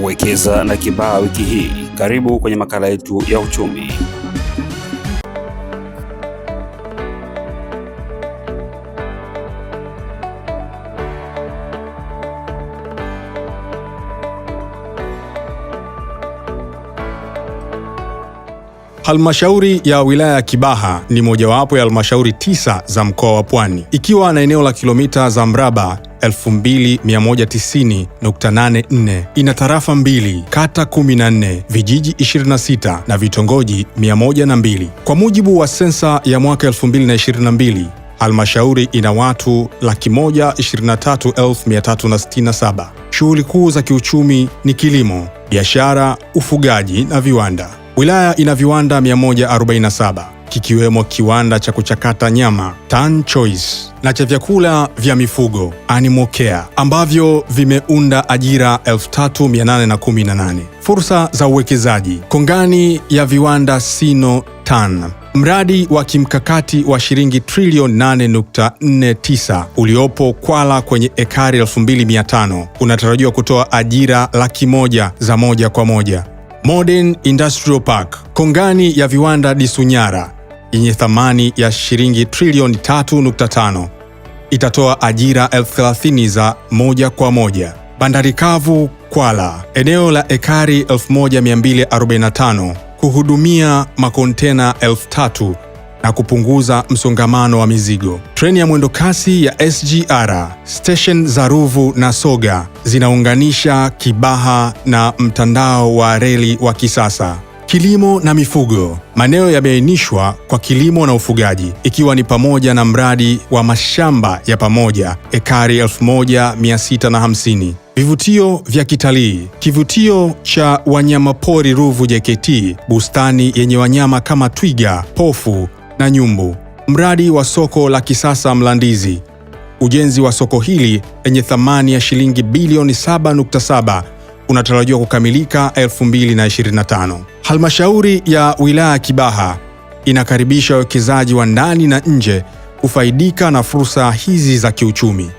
Wekeza na Kibaha wiki hii. Karibu kwenye makala yetu ya uchumi. Halmashauri ya wilaya ya Kibaha ni mojawapo ya halmashauri 9 za mkoa wa Pwani, ikiwa na eneo la kilomita za mraba 2190.84. Ina tarafa 2, kata 14, vijiji 26 na vitongoji 102. Kwa mujibu wa sensa ya mwaka 2022, halmashauri ina watu 123,367. Shughuli kuu za kiuchumi ni kilimo, biashara, ufugaji na viwanda. Wilaya ina viwanda 147, kikiwemo kiwanda cha kuchakata nyama Tan Choice na cha vyakula vya mifugo Animal Care, ambavyo vimeunda ajira 3818. Fursa za uwekezaji: kongani ya viwanda Sino Tan, mradi wa kimkakati wa shilingi trilioni 8.49 uliopo Kwala kwenye ekari 2500 unatarajiwa kutoa ajira 100,000 za moja kwa moja. Modern Industrial Park, kongani ya viwanda Disunyara yenye thamani ya shilingi trilioni 3.5 itatoa ajira 30,000 za moja kwa moja. Bandari kavu Kwala, eneo la ekari 1245 kuhudumia makontena 3,000 na kupunguza msongamano wa mizigo. Treni ya mwendo kasi ya SGR, station za Ruvu na Soga zinaunganisha Kibaha na mtandao wa reli wa kisasa. Kilimo na mifugo, maeneo yameainishwa kwa kilimo na ufugaji, ikiwa ni pamoja na mradi wa mashamba ya pamoja ekari 1650. Vivutio vya kitalii: kivutio cha wanyamapori Ruvu JKT, bustani yenye wanyama kama twiga, pofu na nyumbu. Mradi wa soko la kisasa Mlandizi. Ujenzi wa soko hili lenye thamani ya shilingi bilioni 7.7 unatarajiwa kukamilika 2025. Halmashauri ya wilaya ya Kibaha inakaribisha wawekezaji wa ndani na nje kufaidika na fursa hizi za kiuchumi.